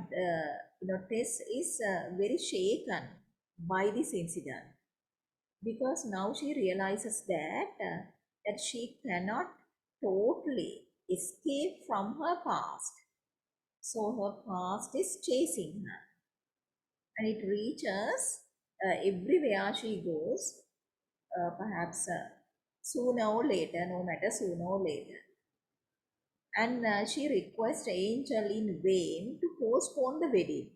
Tess is very shaken by this incident because now she realizes that she cannot totally escape from her past. So her past is chasing her, and it reaches everywhere she goes, perhaps sooner or later, no matter sooner or later. And she requests Angel in vain to postpone the wedding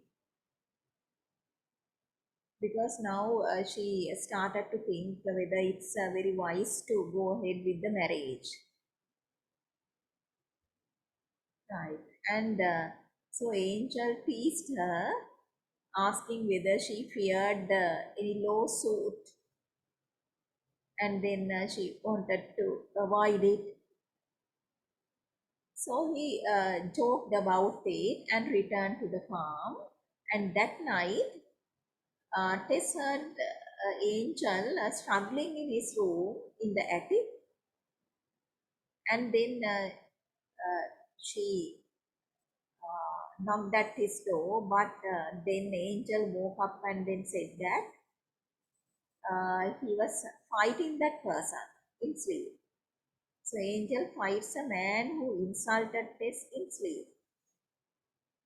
because now she started to think whether it's very wise to go ahead with the marriage. Right. And so Angel teased her, asking whether she feared any lawsuit, and then she wanted to avoid it. So he joked about it and returned to the farm. And that night, Tess heard Angel struggling in his room in the attic, and then she knocked at his door. But then Angel woke up and then said that he was fighting that person in sleep. So Angel fights a man who insulted Tess in sleep.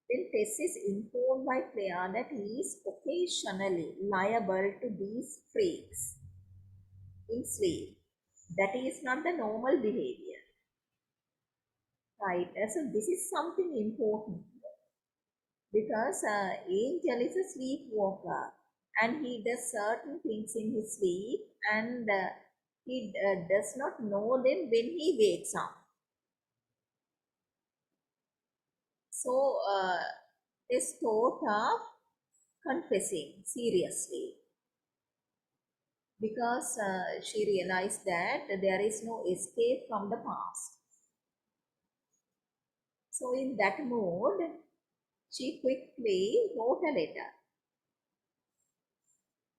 Then Tess is informed by Claire that he is occasionally liable to these freaks in sleep. That is not the normal behavior. Right? So this is something important because Angel is a sleepwalker and he does certain things in his sleep, and he does not know them when he wakes up. So this thought of confessing seriously because she realized that there is no escape from the past. So in that mood, she quickly wrote a letter.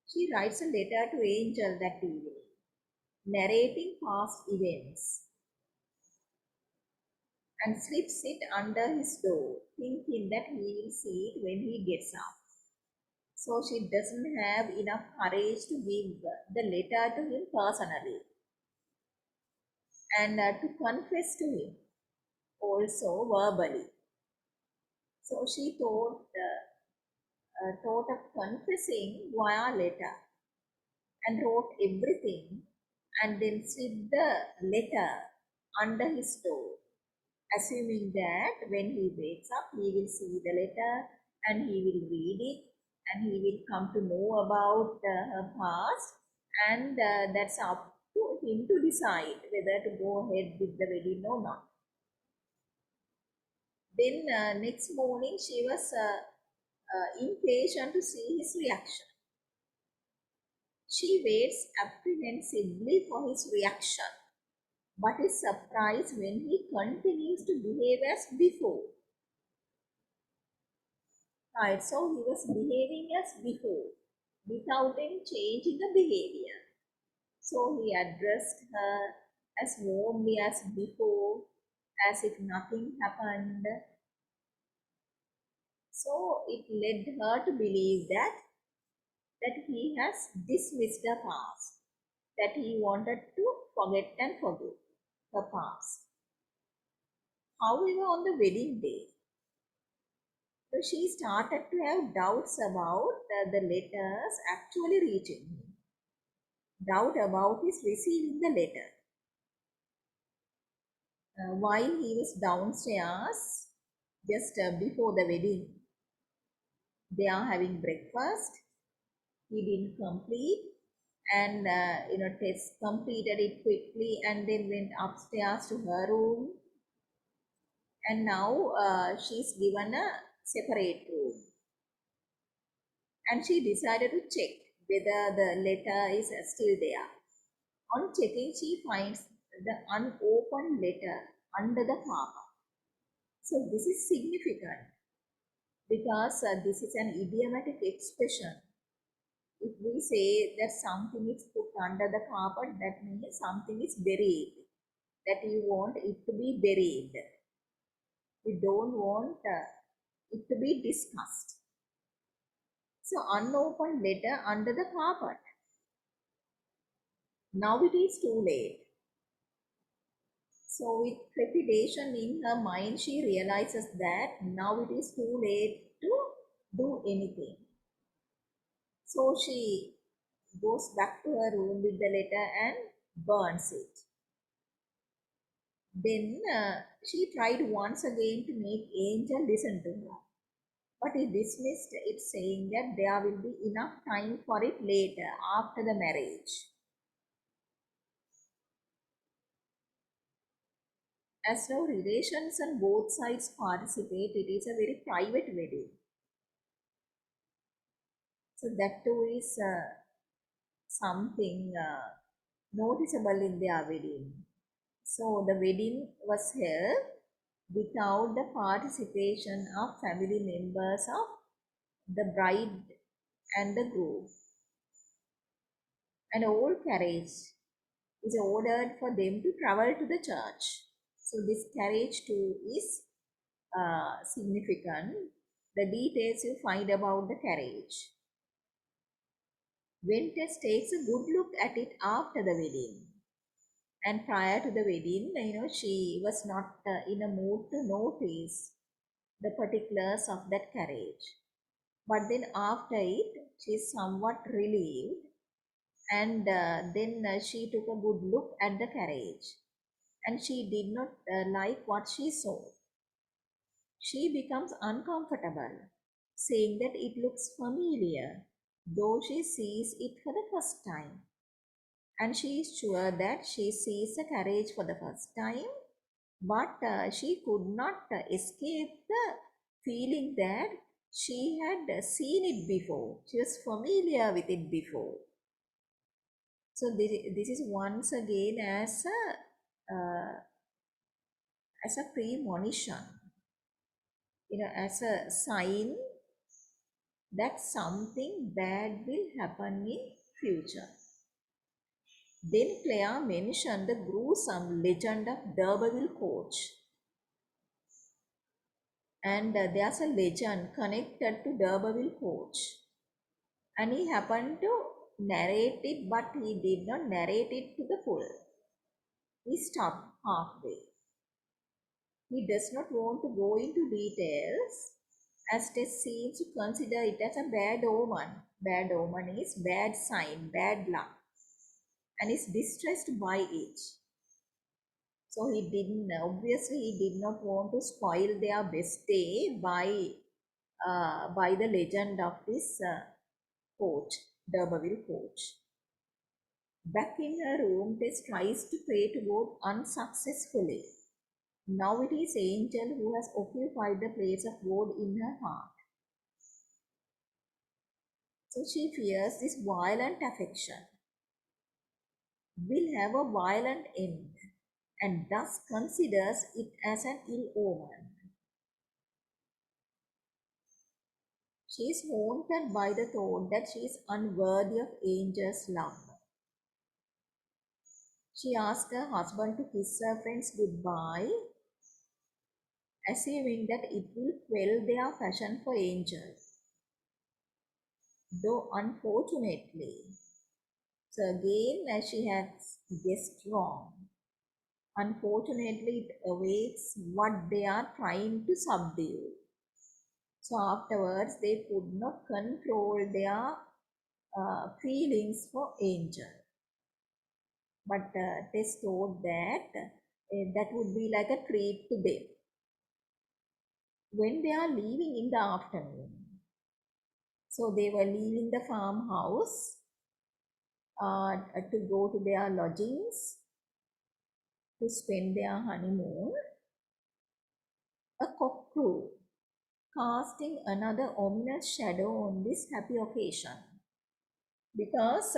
She writes a letter to Angel that evening, narrating past events, and slips it under his door, thinking that he will see it when he gets up. So she doesn't have enough courage to give the letter to him personally and to confess to him also verbally. So she thought of confessing via letter and wrote everything and then slid the letter under his door, assuming that when he wakes up, he will see the letter and he will read it and he will come to know about her past, and that's up to him to decide whether to go ahead with the wedding or not. Then next morning, she was impatient to see his reaction. She waits apprehensively for his reaction, but is surprised when he continues to behave as before. Right, so he was behaving as before without any change in the behavior. So he addressed her as warmly as before, as if nothing happened. So it led her to believe that he has dismissed her past, that he wanted to forget and forgive her past. However, on the wedding day, so she started to have doubts about the letters actually reaching him, doubt about his receiving the letter. While he was downstairs, just before the wedding, they are having breakfast. He didn't complete, and Tess completed it quickly and then went upstairs to her room. And now she's given a separate room. And she decided to check whether the letter is still there. On checking, she finds the unopened letter under the carpet. So this is significant because this is an idiomatic expression. If we say that something is put under the carpet, that means something is buried, that you want it to be buried. You don't want it to be discussed. So unopened letter under the carpet. Now it is too late. So with trepidation in her mind, she realizes that now it is too late to do anything. So she goes back to her room with the letter and burns it. Then she tried once again to make Angel listen to her. But he dismissed it, saying that there will be enough time for it later, after the marriage. As no relations on both sides participate, it is a very private wedding. So that too is something noticeable in their wedding. So the wedding was held without the participation of family members of the bride and the groom. And all carriage is ordered for them to travel to the church. So this carriage too is significant. The details you find about the carriage. Tess takes a good look at it after the wedding. And prior to the wedding, she was not in a mood to notice the particulars of that carriage. But then after it, she is somewhat relieved, and then she took a good look at the carriage, and she did not like what she saw. She becomes uncomfortable, saying that it looks familiar, though she sees it for the first time. And she is sure that she sees the carriage for the first time, but she could not escape the feeling that she had seen it before. She was familiar with it before. So this is once again as a premonition, as a sign that something bad will happen in future. Then Claire mentioned the gruesome legend of D'Urberville coach. And there's a legend connected to D'Urberville coach. And he happened to narrate it, but he did not narrate it to the full. He stopped halfway. He does not want to go into details as Tess seems to consider it as a bad omen. Bad omen is bad sign, bad luck, and is distressed by it. So he didn't, obviously, he did not want to spoil their best day by the legend of this coach, D'Urberville coach. Back in her room, Tess tries to pray to God unsuccessfully. Now it is Angel who has occupied the place of God in her heart. So she fears this violent affection will have a violent end and thus considers it as an ill omen. She is haunted by the thought that she is unworthy of Angel's love. She asks her husband to kiss her friends goodbye, assuming that it will quell their passion for Angel. Though unfortunately, so again, as she has guessed wrong, unfortunately, it awakes what they are trying to subdue. So afterwards, they could not control their feelings for Angel. But Tess thought that that would be like a treat to them. When they are leaving in the afternoon, so they were leaving the farmhouse to go to their lodgings to spend their honeymoon, a cock crew, casting another ominous shadow on this happy occasion. Because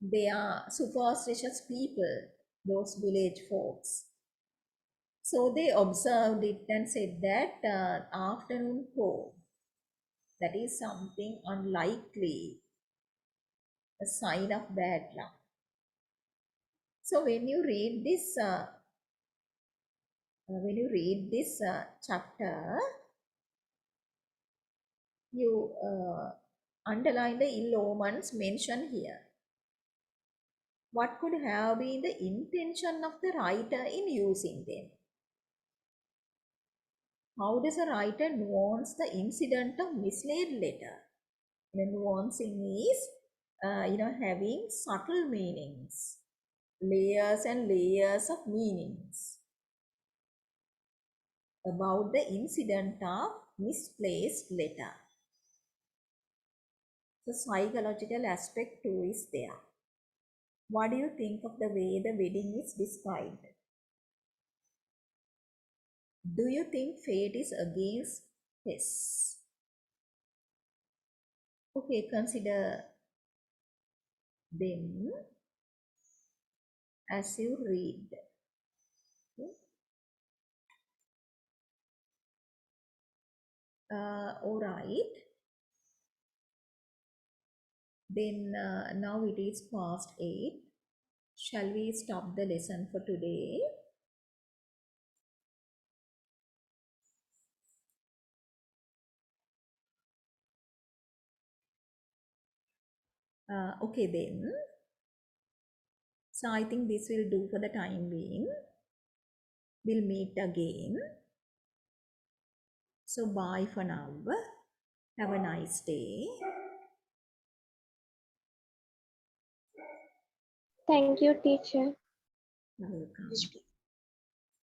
they are superstitious people, those village folks. So they observed it and said that afternoon crow, that is something unlikely, a sign of bad luck. So when you read this chapter, you underline the ill omens mentioned here. What could have been the intention of the writer in using them? How does a writer nuance the incident of mislaid letter? Nuancing is, having subtle meanings, layers and layers of meanings about the incident of misplaced letter. The psychological aspect too is there. What do you think of the way the wedding is described? Do you think fate is against this? Okay, consider them as you read. Okay. All right. Then now it is past 8. Shall we stop the lesson for today? Okay then. So I think this will do for the time being. We'll meet again. So bye for now. Have a nice day. Thank you, teacher. You're welcome.